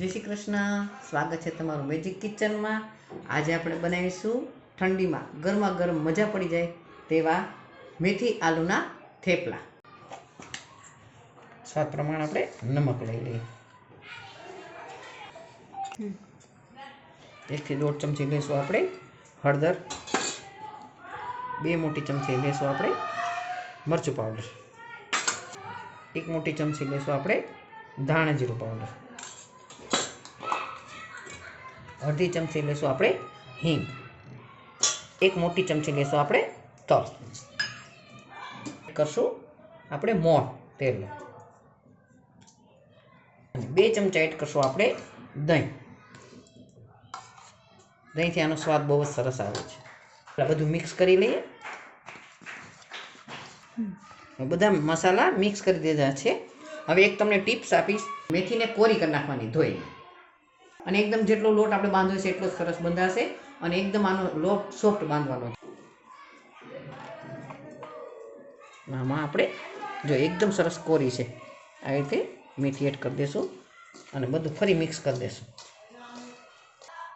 જય શ્રી કૃષ્ણ, સ્વાગત છે તમારું મેજિક કિચનમાં। આજે આપણે બનાવીશું ઠંડીમાં ગરમા ગરમ મજા પડી જાય તેવા મેથી આલુના થેપલા। સ્વાદ પ્રમાણે આપણે નમક લઈ લઈએ, 1 થી 1.5 ચમચી લેશું આપણે હળદર, 2 મોટી ચમચી લેશું આપણે મરચું પાવડર, 1 મોટી ચમચી લેશું આપણે ધાણા જીરું પાવડર, 1/2 ચમચી લેશું આપણે હિંગ, 1 મોટી ચમચી લેશું આપણે તલ, કરશું આપણે મોણ તેલ, 2 ચમચા એડ કરશું આપણે દહીં। દહીંથી આનો સ્વાદ બહુ જ સરસ આવે છે। આપણે બધું મિક્સ કરી લઈએ। બધા મસાલા મિક્સ કરી દીધા છે। હવે એક તમને ટિપ્સ આપીશ, મેથીને કોરી કરી નાખવાની ધોઈ, અને એકદમ જેટલો લોટ આપણે બાંધ્યો છે એટલો જ સરસ બંધાશે, અને એકદમ આનો લોટ સોફ્ટ બાંધવાનો છે। આમાં આપણે જો એકદમ સરસ કોરી છે, આવી રીતે મેથી એડ કરી દઈશું અને બધું ફરી મિક્સ કરી દઈશું।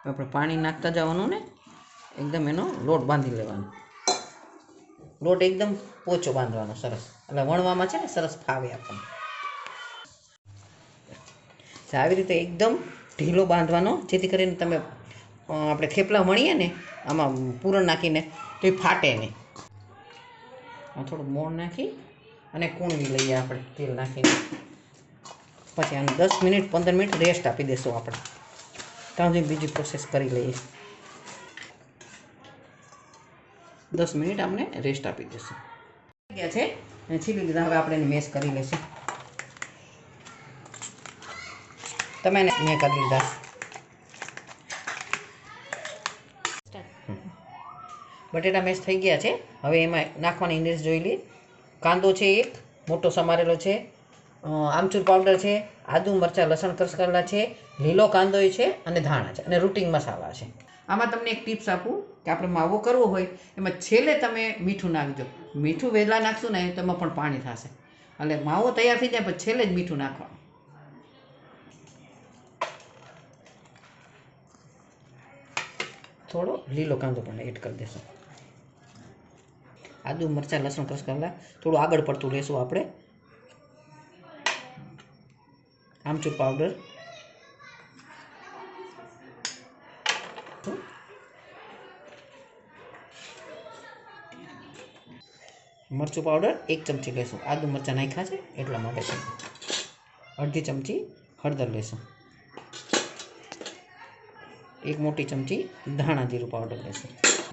આપણે પાણી નાખતા જવાનું ને એકદમ એનો લોટ બાંધી લેવાનો, લોટ એકદમ પોચો બાંધવાનો સરસ, એટલે વણવામાં છે ને સરસ ફાવે આપણને। આવી રીતે એકદમ ઢીલો બાંધવાનો, જેથી કરીને તમે આપણે થેપલા વણીએ ને આમાં પૂરણ નાખીને તો એ ફાટે નહીં। થોડું મોણ નાખી અને કૂણવી લઈએ આપણે તેલ નાખીને, પછી આને 10 મિનિટ 15 મિનિટ રેસ્ટ આપી દઈશું આપણે, ત્યાં સુધી બીજી પ્રોસેસ કરી લઈએ। 10 મિનિટ આપણે રેસ્ટ આપી દઈશું। ગયા છે છીલી લીધા, હવે આપણે એને મેશ કરી લઈશું। તમે મેં કરી લીધા। બટેટા મેશ થઈ ગયા છે। હવે એમાં નાખવાની ઇન્ગ્રેડિયન્ટ્સ જોઈ લઈએ। કાંદો છે, 1 મોટો સમારેલો છે, આમચૂર પાવડર છે, આદુ મરચાં લસણ ક્રશ કરેલા છે, લીલો કાંદો છે, અને ધાણા છે, અને રૂટિંગ મસાલા છે। આમાં તમને એક ટિપ્સ આપું કે આપણે માવો કરવો હોય એમાં છેલ્લે તમે મીઠું નાખજો। મીઠું વહેલા નાખશું ને તો એમાં પણ પાણી થશે, એટલે માવો તૈયાર થઈ જાય પછી છેલ્લે જ મીઠું નાખવાનું। થોડો લીલો કાંદો પણ એડ કરી દેશું, આદુ મરચાં લસણ ક્રશ કરેલા, થોડું આગળ પડતું લેશું આપણે, આમચૂર પાવડર, મરચું પાવડર 1 ચમચી લેશું, આદુ મરચાં નાખ્યા છે એટલા માટે છે, 1/2 ચમચી હળદર લેશું, 1 મોટી ચમચી ધાણા જીરું પાવડર લેશું,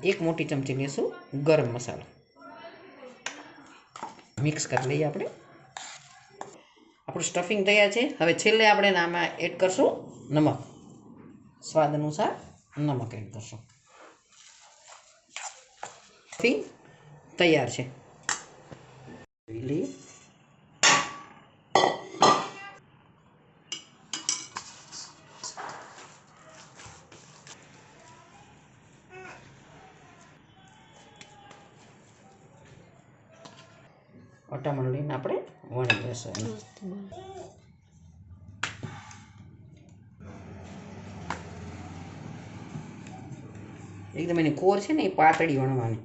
1 મોટી ચમચી લેશું ગરમ મસાલો। મિક્સ કરી લઈએ આપણે। આપણું સ્ટફિંગ તૈયાર છે। હવે છેલ્લે આપણે આમાં એડ કરશું નમક, સ્વાદ અનુસાર નમક એડ કરશું। સ્ટફિંગ તૈયાર છે, જોઈ લઈએ। અટામણ લઈને આપણે વણી લેશું। એકદમ એની કોર છે ને એ પાતળી વણવાની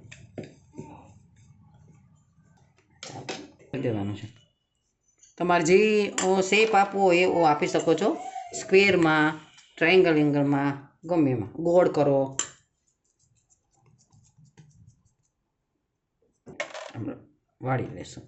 દેવાનું છે। તમારે જે શેપ આપવો હોય એવો આપી શકો છો, સ્ક્વેરમાં, ટ્રાયંગલ એંગલમાં, ગમે એમાં ગોળ કરો। વાળી લેશું।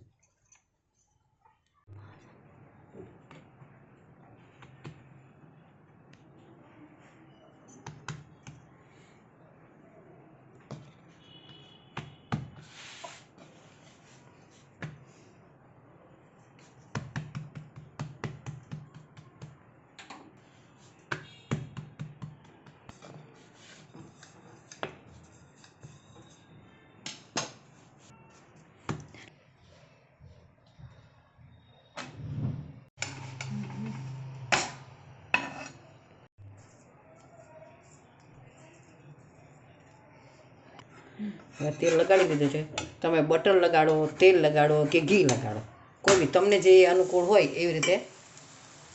તેલ લગાડી દીધું છે, તમે બટર લગાડો, તેલ લગાડો કે ઘી લગાડો, કોઈ બી તમને જે અનુકૂળ હોય એવી રીતે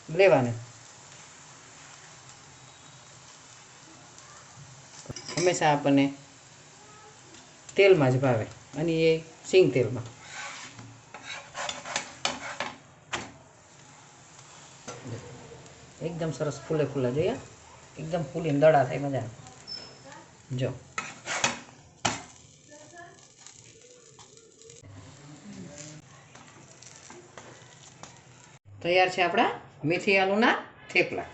લેવાનું। હંમેશા આપણને તેલમાં જ ભાવે, અને એ સિંગ તેલમાં. એકદમ સરસ ફૂલે ફૂલા જોઈએ, એકદમ ફૂલીને દડા થાય, મજા આવે. જો તૈયાર છે આપણા મેથી આલુના થેપલા.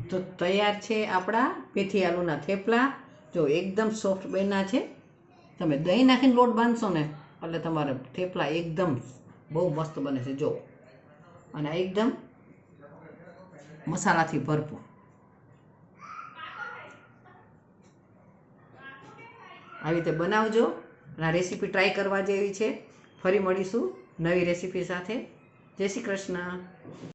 તો તૈયાર છે આપણા મેથી આલુના થેપલા. જો એકદમ સોફ્ટ બન્યા છે. તમે દહીં નાખીને લોટ બાંધશો ને એટલે તમારે થેપલા એકદમ બહુ મસ્ત બને છે. જો, અને એકદમ મસાલાથી ભરપૂર. આવી રીતે બનાવજો. આ રેસીપી ટ્રાય કરવા જેવી છે. ફરી મળીશું નવી રેસીપી સાથે. જય શ્રી કૃષ્ણ.